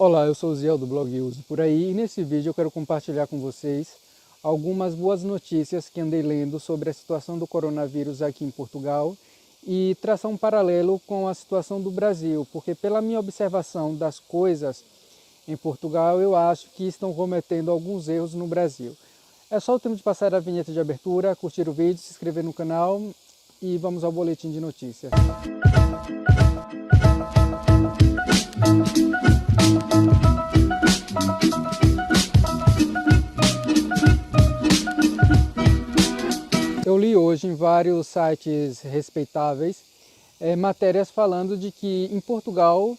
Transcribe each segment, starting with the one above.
Olá, eu sou o Ziel do blog Uso Por Aí e nesse vídeo eu quero compartilhar com vocês algumas boas notícias que andei lendo sobre a situação do coronavírus aqui em Portugal e traçar um paralelo com a situação do Brasil, porque pela minha observação das coisas em Portugal eu acho que estão cometendo alguns erros no Brasil. É só o tempo de passar a vinheta de abertura, curtir o vídeo, se inscrever no canal e vamos ao boletim de notícias. Eu li hoje em vários sites respeitáveis matérias falando de que em Portugal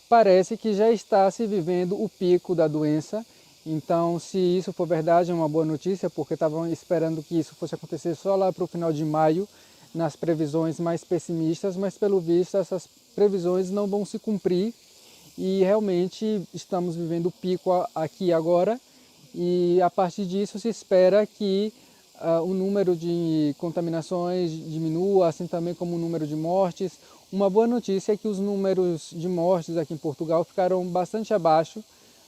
parece que já está se vivendo o pico da doença. Então, se isso for verdade, é uma boa notícia, porque estavam esperando que isso fosse acontecer só lá para o final de maio, nas previsões mais pessimistas, mas pelo visto essas previsões não vão se cumprir e realmente estamos vivendo o pico aqui agora e a partir disso se espera que o número de contaminações diminua, assim também como o número de mortes. Uma boa notícia é que os números de mortes aqui em Portugal ficaram bastante abaixo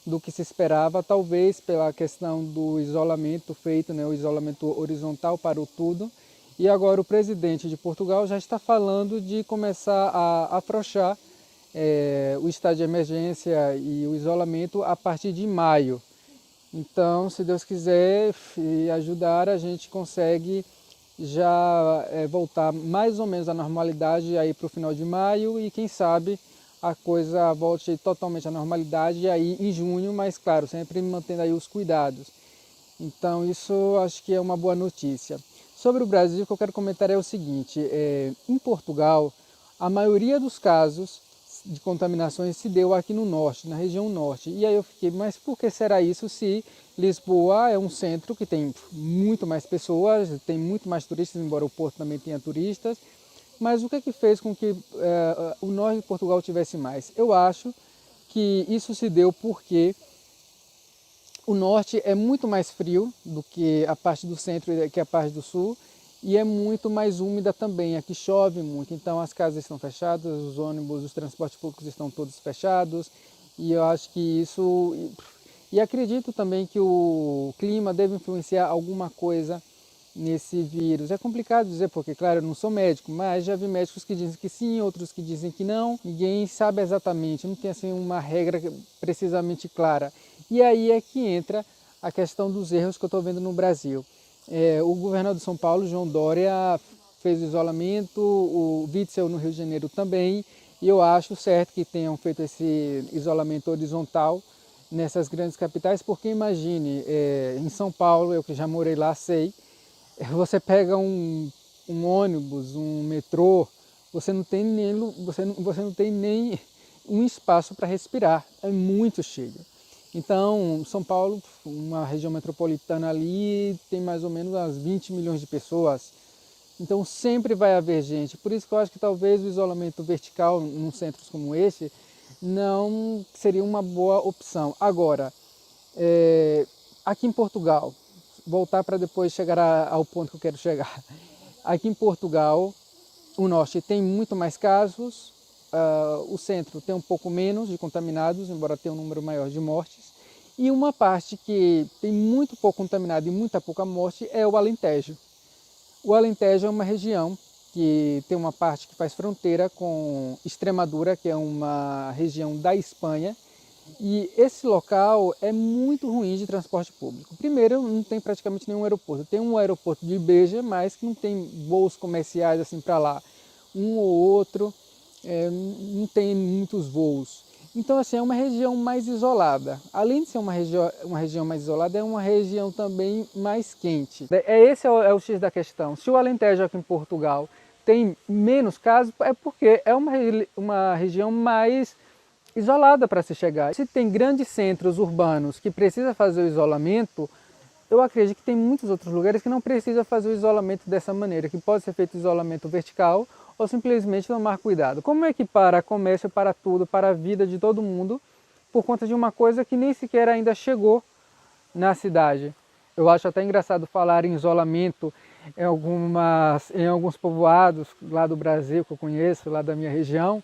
do que se esperava, talvez pela questão do isolamento feito, o isolamento horizontal parou tudo. E agora o presidente de Portugal já está falando de começar a afrouxar o estado de emergência e o isolamento a partir de maio. Então, se Deus quiser e ajudar, a gente consegue já voltar mais ou menos à normalidade aí para o final de maio e quem sabe a coisa volte totalmente à normalidade aí em junho, mas claro, sempre mantendo aí os cuidados. Então isso acho que é uma boa notícia. Sobre o Brasil, o que eu quero comentar é o seguinte, em Portugal, a maioria dos casos de contaminações se deu aqui no norte, na região norte. E aí eu fiquei, mas por que será isso se Lisboa é um centro que tem muito mais pessoas, tem muito mais turistas, embora o Porto também tenha turistas, mas o que é que fez com que o norte de Portugal tivesse mais? Eu acho que isso se deu porque o norte é muito mais frio do que a parte do centro e que a parte do sul e é muito mais úmida também. Aqui chove muito, então as casas estão fechadas, os ônibus, os transportes públicos estão todos fechados e eu acho que isso... E acredito também que o clima deve influenciar alguma coisa nesse vírus. É complicado dizer porque, claro, eu não sou médico, mas já vi médicos que dizem que sim, outros que dizem que não. Ninguém sabe exatamente, não tem assim uma regra precisamente clara. E aí é que entra a questão dos erros que eu estou vendo no Brasil. O governador de São Paulo, João Dória, fez o isolamento, o Witzel no Rio de Janeiro também, e eu acho certo que tenham feito esse isolamento horizontal nessas grandes capitais, porque imagine, em São Paulo, eu que já morei lá, sei, você pega um ônibus, um metrô, você não tem nem um espaço para respirar, é muito cheio. Então, São Paulo, uma região metropolitana ali, tem mais ou menos umas 20 milhões de pessoas. Então sempre vai haver gente. Por isso que eu acho que talvez o isolamento vertical em centros como esse não seria uma boa opção. Agora, aqui em Portugal, voltar para depois chegar ao ponto que eu quero chegar. Aqui em Portugal, o norte tem muito mais casos, o centro tem um pouco menos de contaminados, embora tenha um número maior de mortes. E uma parte que tem muito pouco contaminado e muita pouca morte é o Alentejo. O Alentejo é uma região que tem uma parte que faz fronteira com Extremadura, que é uma região da Espanha, e esse local é muito ruim de transporte público. Primeiro, não tem praticamente nenhum aeroporto. Tem um aeroporto de Beja, mas que não tem voos comerciais assim para lá. Um ou outro, não tem muitos voos. Então, assim, é uma região mais isolada. Além de ser uma região mais isolada, é uma região também mais quente. Esse é o X da questão. Se o Alentejo aqui em Portugal tem menos casos, é porque é uma região mais isolada para se chegar. Se tem grandes centros urbanos que precisa fazer o isolamento, eu acredito que tem muitos outros lugares que não precisa fazer o isolamento dessa maneira, que pode ser feito isolamento vertical ou simplesmente tomar cuidado. Como é que para comércio, para tudo, para a vida de todo mundo, por conta de uma coisa que nem sequer ainda chegou na cidade? Eu acho até engraçado falar em isolamento em alguns povoados lá do Brasil que eu conheço, lá da minha região,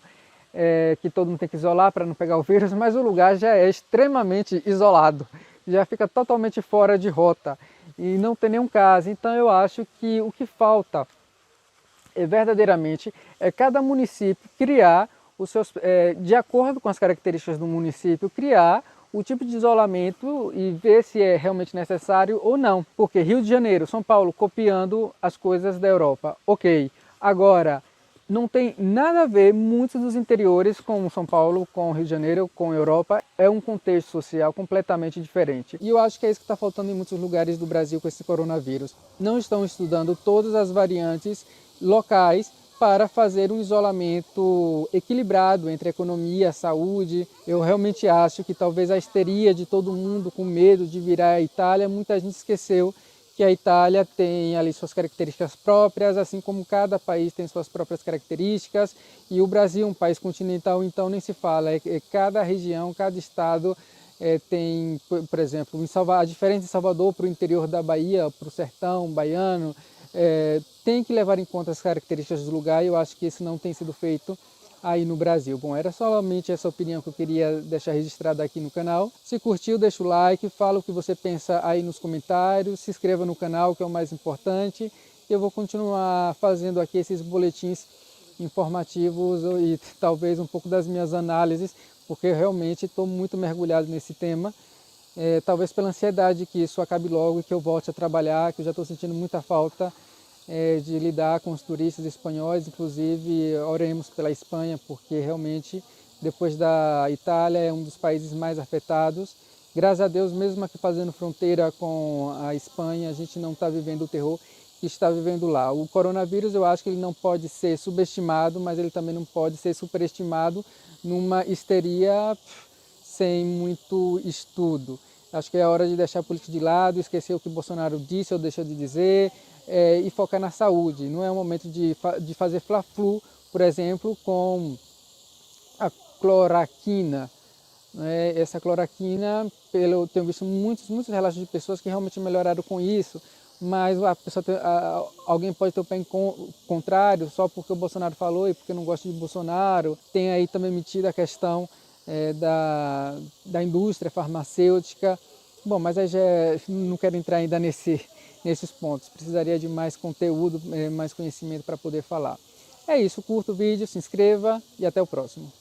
que todo mundo tem que isolar para não pegar o vírus, mas o lugar já é extremamente isolado, já fica totalmente fora de rota e não tem nenhum caso. Então eu acho que o que falta verdadeiramente cada município criar os seus, de acordo com as características do município, criar o tipo de isolamento e ver se é realmente necessário ou não. Porque Rio de Janeiro, São Paulo, copiando as coisas da Europa, ok. Agora, não tem nada a ver muitos dos interiores com São Paulo, com Rio de Janeiro, com a Europa. É um contexto social completamente diferente. E eu acho que é isso que está faltando em muitos lugares do Brasil com esse coronavírus. Não estão estudando todas as variantes locais para fazer um isolamento equilibrado entre economia e saúde. Eu realmente acho que talvez a histeria de todo mundo com medo de virar a Itália, muita gente esqueceu que a Itália tem ali suas características próprias, assim como cada país tem suas próprias características, e o Brasil, um país continental, então nem se fala, cada região, cada estado tem, por exemplo, a diferença de Salvador para o interior da Bahia, para o sertão baiano, tem que levar em conta as características do lugar, e eu acho que isso não tem sido feito aí no Brasil. Bom, era somente essa opinião que eu queria deixar registrada aqui no canal. Se curtiu, deixa o like, fala o que você pensa aí nos comentários, se inscreva no canal, que é o mais importante. Eu vou continuar fazendo aqui esses boletins informativos e talvez um pouco das minhas análises, porque eu realmente estou muito mergulhado nesse tema. Talvez pela ansiedade que isso acabe logo e que eu volte a trabalhar, que eu já estou sentindo muita falta de lidar com os turistas espanhóis. Inclusive oremos pela Espanha, porque realmente depois da Itália é um dos países mais afetados. Graças a Deus, mesmo aqui fazendo fronteira com a Espanha, a gente não está vivendo o terror que está vivendo lá. O coronavírus, eu acho que ele não pode ser subestimado, mas ele também não pode ser superestimado numa histeria sem muito estudo. Acho que é hora de deixar a política de lado, esquecer o que Bolsonaro disse ou deixou de dizer, e focar na saúde. Não é o momento de fazer fla-flu, por exemplo, com a cloroquina. Essa cloroquina, eu tenho visto muitos relatos de pessoas que realmente melhoraram com isso, mas a pessoa alguém pode ter o pé contrário só porque o Bolsonaro falou e porque não gosta de Bolsonaro. Tem aí também metida a questão da indústria farmacêutica. Bom, mas aí não quero entrar ainda nesses pontos. Precisaria de mais conteúdo, mais conhecimento para poder falar. É isso, curta o vídeo, se inscreva e até o próximo.